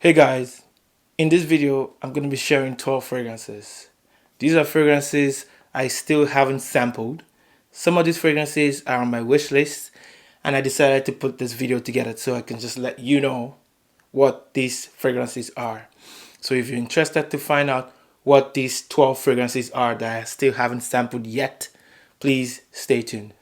Hey guys, in this video I'm going to be sharing 12 fragrances. These are fragrances I still haven't sampled. Some of these fragrances are on my wish list and I decided to put this video together so I can just let you know what these fragrances are. So if you're interested to find out what these 12 fragrances are that I still haven't sampled yet, please stay tuned.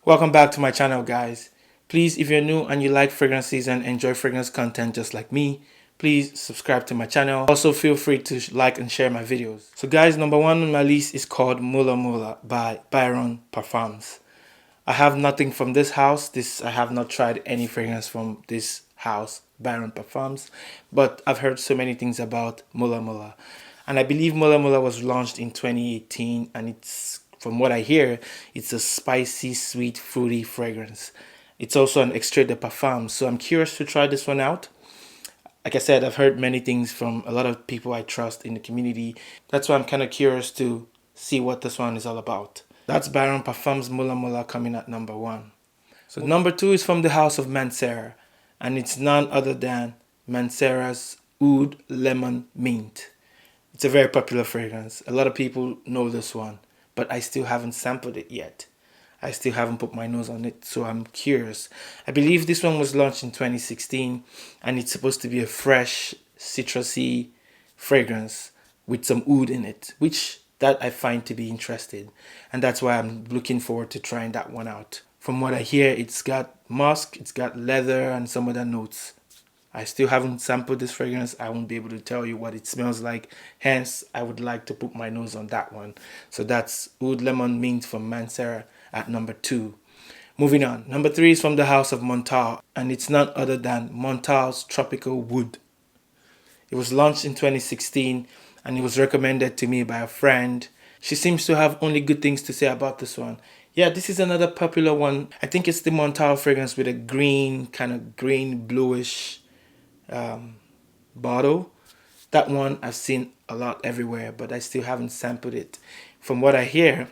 Welcome back to my channel, guys. Please, if you're new and you like fragrances and enjoy fragrance content just like me, please subscribe to my channel. Also feel free to like and share my videos. So guys, number one on my list is called Mullah by Byron Parfums. I have nothing from this house. I have not tried any fragrance from this house, Byron Parfums, but I've heard so many things about Mullah. And I believe Mullah was launched in 2018, and it's, from what I hear, it's a spicy, sweet, fruity fragrance. It's also an extrait de parfum, so I'm curious to try this one out. Like I said, I've heard many things from a lot of people I trust in the community. That's why I'm kind of curious to see what this one is all about. That's Byron Parfums Mullah coming at number one. So number two is from the house of Mancera, and it's none other than Mancera's Oud Lemon Mint. It's a very popular fragrance. A lot of people know this one, but I still haven't sampled it yet. I still haven't put my nose on it, so I'm curious. I believe this one was launched in 2016, and it's supposed to be a fresh, citrusy fragrance with some oud in it, which that I find to be interesting, and that's why I'm looking forward to trying that one out. From what I hear, it's got musk, it's got leather, and some other notes. I still haven't sampled this fragrance. I won't be able to tell you what it smells like. Hence, I would like to put my nose on that one. So that's Oud Lemon Mint from Mancera at number two. Moving on. Number three is from the house of Montale, and it's none other than Montale's Tropical Wood. It was launched in 2016, and it was recommended to me by a friend. She seems to have only good things to say about this one. Yeah, this is another popular one. I think it's the Montale fragrance with a green, kind of green bluish bottle. That one I've seen a lot everywhere, but I still haven't sampled it. From what I hear,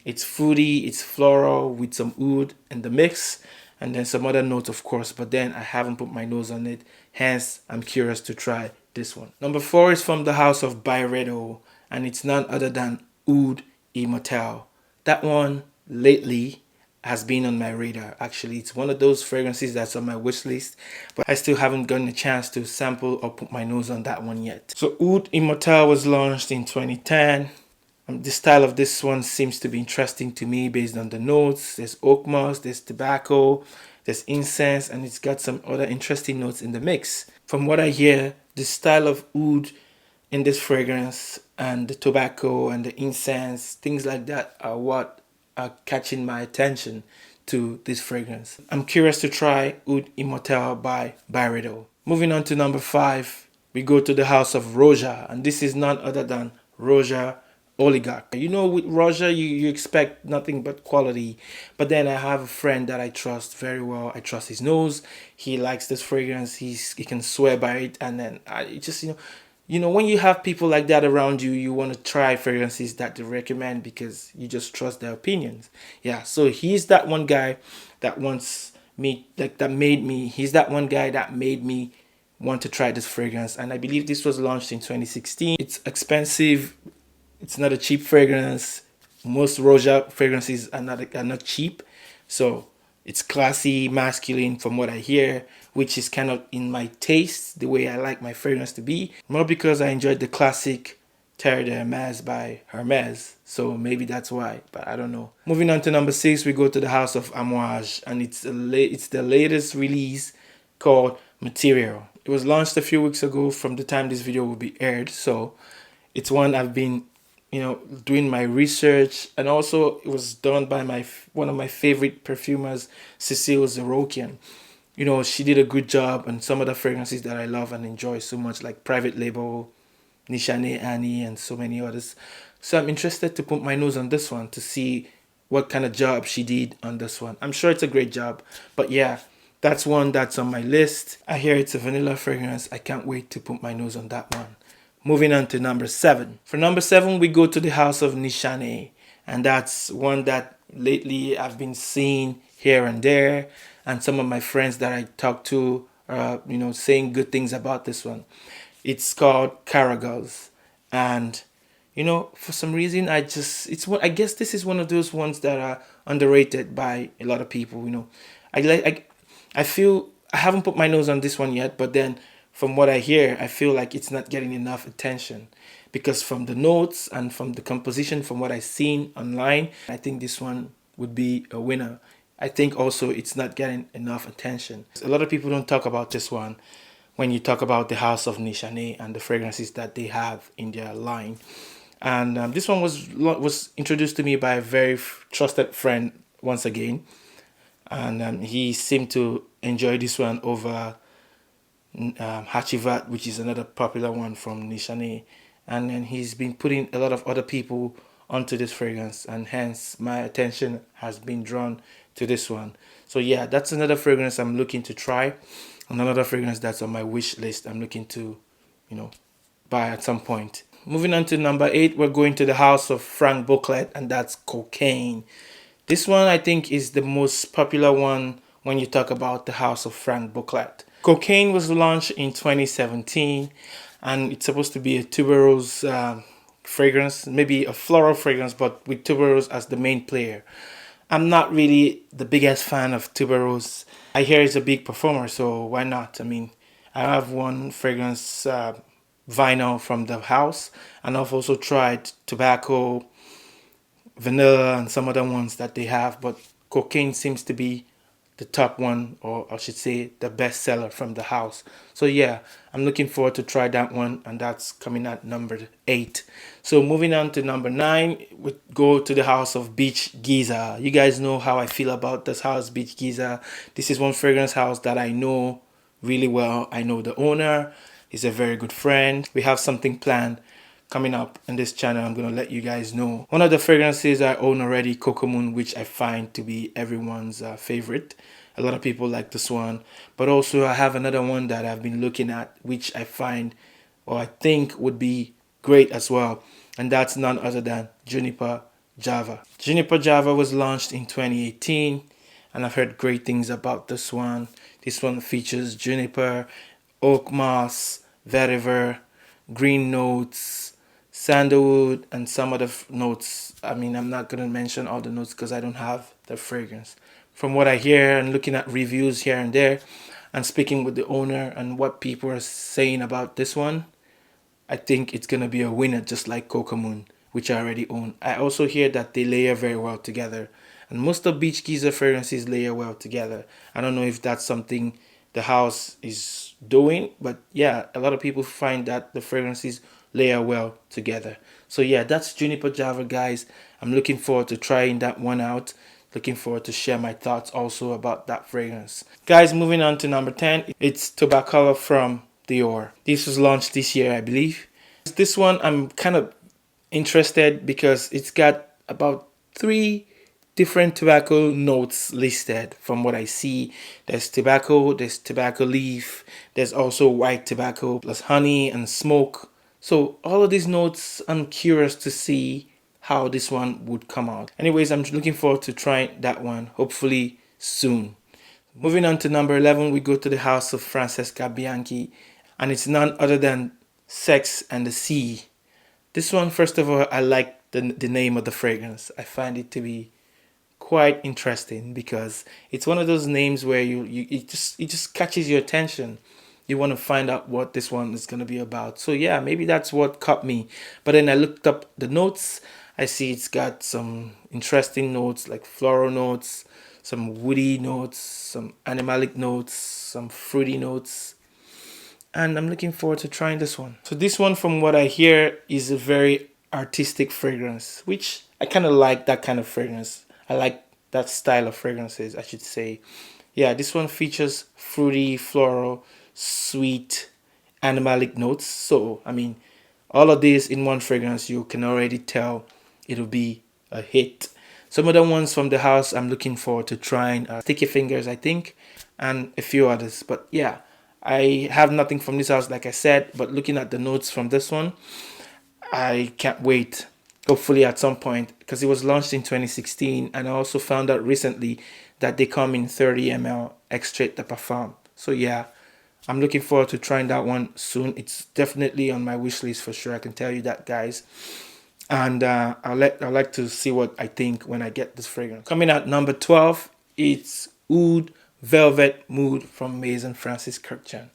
it's fruity, it's floral with some oud in the mix, and then some other notes, of course, but then I haven't put my nose on it. Hence, I'm curious to try this one. Number four is from the house of Byredo, and it's none other than Oud Immortelle. That one lately has been on my radar. Actually, it's one of those fragrances that's on my wish list, but I still haven't gotten a chance to sample or put my nose on that one yet. So Oud Immortelle was launched in 2010. The style of this one seems to be interesting to me based on the notes. There's oak moss, there's tobacco, there's incense, and it's got some other interesting notes in the mix. From what I hear, the style of oud in this fragrance and the tobacco and the incense, things like that are what are catching my attention to this fragrance. I'm curious to try Oud Immortelle by Byredo. Moving on to number five, we go to the house of Roja, and this is none other than Roja Oligarch. You know, with Roja, you expect nothing but quality, but then I have a friend that I trust very well. I trust his nose. He likes this fragrance. He can swear by it, and then I just, when you have people like that around you, you want to try fragrances that they recommend because you just trust their opinions. Yeah, so he's that one guy that wants me, he's that one guy that made me want to try this fragrance. And I believe this was launched in 2016. It's expensive. It's not a cheap fragrance. Most Roja fragrances are not cheap. So it's classy, masculine from what I hear, which is kind of in my taste, the way I like my fragrance to be. More because I enjoyed the classic Terre de Hermes by Hermes. So maybe that's why, but I don't know. Moving on to number six, we go to the house of Amouage, and it's the latest release called Material. It was launched a few weeks ago from the time this video will be aired. So it's one I've been doing my research, and also it was done by one of my favorite perfumers, Cecile Zerokian. She did a good job on some of the fragrances that I love and enjoy so much, like Private Label, Nishane Annie, and so many others. So I'm interested to put my nose on this one to see what kind of job she did on this one. I'm sure it's a great job, but yeah, That's one that's on my list. I hear it's a vanilla fragrance. I can't wait to put my nose on that one. Moving on to number 7. For number 7, we go to the house of Nishane. And that's one that lately I've been seeing here and there. And some of my friends that I talk to are, saying good things about this one. It's called Cara Girls. And, for some reason, I guess this is one of those ones that are underrated by a lot of people. I feel I haven't put my nose on this one yet, but then from what I hear, I feel like it's not getting enough attention because from the notes and from the composition, from what I've seen online, I think this one would be a winner. I think also it's not getting enough attention. A lot of people don't talk about this one when you talk about the house of Nishane and the fragrances that they have in their line. And this one was introduced to me by a very trusted friend once again. And he seemed to enjoy this one over Hachivat, which is another popular one from Nishane. And then he's been putting a lot of other people onto this fragrance, and hence my attention has been drawn to this one. So yeah, that's another fragrance I'm looking to try, and another fragrance that's on my wish list I'm looking to, buy at some point. Moving on to number 8, we're going to the house of Franck Boclet, and that's Cocaine. This one I think is the most popular one when you talk about the house of Franck Boclet. Cocaine was launched in 2017, and it's supposed to be a tuberose fragrance, maybe a floral fragrance, but with tuberose as the main player. I'm not really the biggest fan of tuberose. I hear it's a big performer, so why not? I mean, I have one fragrance vinyl from the house, and I've also tried tobacco, vanilla, and some other ones that they have, but Cocaine seems to be the top one, or I should say the best seller from the house. So yeah, I'm looking forward to try that one, and that's coming at number 8. So moving on to number 9, we go to the house of Beach Giza. You guys know how I feel about this house, Beach Giza. This is one fragrance house that I know really well. I know the owner. He's a very good friend. We have something planned coming up in this channel. I'm going to let you guys know. One of the fragrances I own already, Cocoa, which I find to be everyone's favorite. A lot of people like this one. But also I have another one that I've been looking at, which I find, or I think would be great as well. And that's none other than Juniper Java. Juniper Java was launched in 2018. And I've heard great things about this one. This one features juniper, oak moss, vetiver, green notes, sandalwood, and some other notes. I mean, I'm not going to mention all the notes because I don't have the fragrance. From what I hear and looking at reviews here and there and speaking with the owner and what people are saying about this one, I think it's going to be a winner, just like Cocoa, which I already own. I also hear that they layer very well together. And most of Beach Giza fragrances layer well together. I don't know if that's something the house is doing, but yeah, a lot of people find that the fragrances layer well together. So yeah, that's Juniper Java, guys. I'm looking forward to trying that one out. Looking forward to share my thoughts also about that fragrance. Guys, moving on to number 10, it's Tobacolor from Dior. This was launched this year, I believe. This one I'm kind of interested because it's got about 3 different tobacco notes listed from what I see. There's tobacco leaf, there's also white tobacco plus honey and smoke. So all of these notes, I'm curious to see how this one would come out. Anyways, I'm looking forward to trying that one, hopefully soon. Moving on to number 11, we go to the house of Franchesca Bianchi, and it's none other than Sex and the Sea. This one, first of all, I like the name of the fragrance. I find it to be quite interesting because it's one of those names where it just catches your attention. You want to find out what this one is going to be about. So yeah, maybe that's what caught me. But then I looked up the notes. I see it's got some interesting notes like floral notes, some woody notes, some animalic notes, some fruity notes. And I'm looking forward to trying this one. So this one, from what I hear, is a very artistic fragrance, which I kind of like that kind of fragrance. I like that style of fragrances, I should say. Yeah, this one features fruity, floral, sweet, animalic notes. So, I mean, all of this in one fragrance, you can already tell it'll be a hit. Some other ones from the house I'm looking forward to trying Sticky Fingers, I think, and a few others. But yeah, I have nothing from this house, like I said, but looking at the notes from this one, I can't wait. Hopefully at some point, because it was launched in 2016, and I also found out recently that they come in 30 ml extrait de parfum. So yeah, I'm looking forward to trying that one soon. It's definitely on my wish list for sure. I can tell you that, guys. And I like to see what I think when I get this fragrance. Coming at number 12, it's Oud Velvet Mood from Maison Francis Kurkdjian.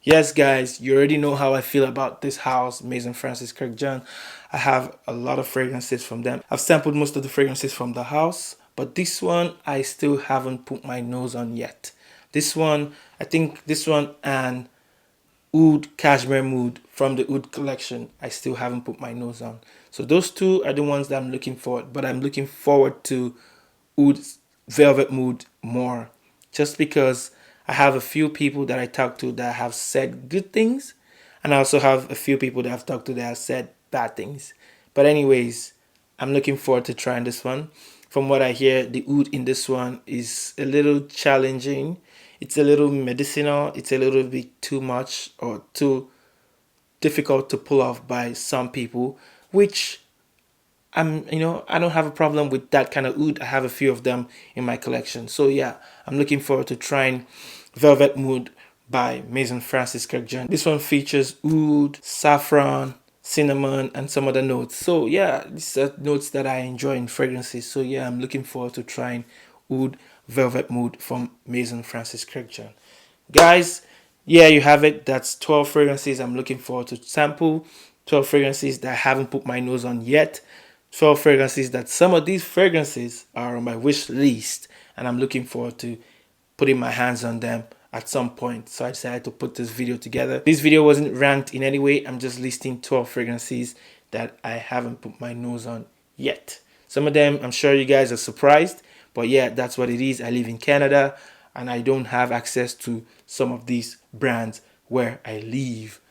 Yes, guys, you already know how I feel about this house, Maison Francis Kurkdjian. I have a lot of fragrances from them. I've sampled most of the fragrances from the house, but this one I still haven't put my nose on yet. This one, I think this one and Oud Cashmere Mood from the Oud collection, I still haven't put my nose on. So those two are the ones that I'm looking for, but I'm looking forward to Oud Velvet Mood more, just because I have a few people that I talked to that have said good things, and I also have a few people that I've talked to that have said bad things. But anyways, I'm looking forward to trying this one. From what I hear, the oud in this one is a little challenging. It's a little medicinal. It's a little bit too much or too difficult to pull off by some people, which I don't have a problem with that kind of oud. I have a few of them in my collection. So yeah, I'm looking forward to trying Velvet Mood by Maison Francis Kurkdjian. This one features oud, saffron, cinnamon, and some other notes. So yeah, these are notes that I enjoy in fragrances. So yeah, I'm looking forward to trying Oud Velvet Mood from Maison Francis Kurkdjian. Guys, yeah, you have it. That's 12 fragrances I'm looking forward to sample. 12 fragrances that I haven't put my nose on yet. 12 fragrances that some of these fragrances are on my wish list, and I'm looking forward to putting my hands on them at some point. So I decided to put this video together. This video wasn't ranked in any way. I'm just listing 12 fragrances that I haven't put my nose on yet. Some of them, I'm sure you guys are surprised, but yeah, that's what it is. I live in Canada and I don't have access to some of these brands where I live.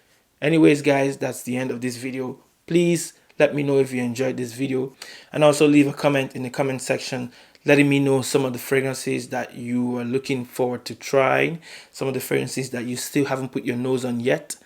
Anyways, guys, that's the end of this video. Please let me know if you enjoyed this video, and also leave a comment in the comment section letting me know some of the fragrances that you are looking forward to trying, some of the fragrances that you still haven't put your nose on yet.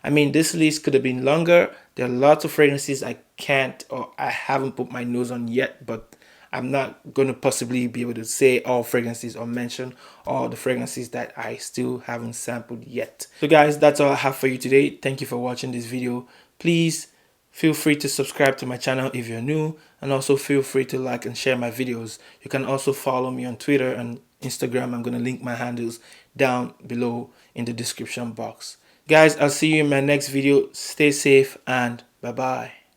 I mean, this list could have been longer. There are lots of fragrances I can't or I haven't put my nose on yet, but I'm not going to possibly be able to say all fragrances or mention all the fragrances that I still haven't sampled yet. So guys, that's all I have for you today. Thank you for watching this video. Please feel free to subscribe to my channel if you're new, and also feel free to like and share my videos. You can also follow me on Twitter and Instagram. I'm going to link my handles down below in the description box. Guys, I'll see you in my next video. Stay safe and bye-bye.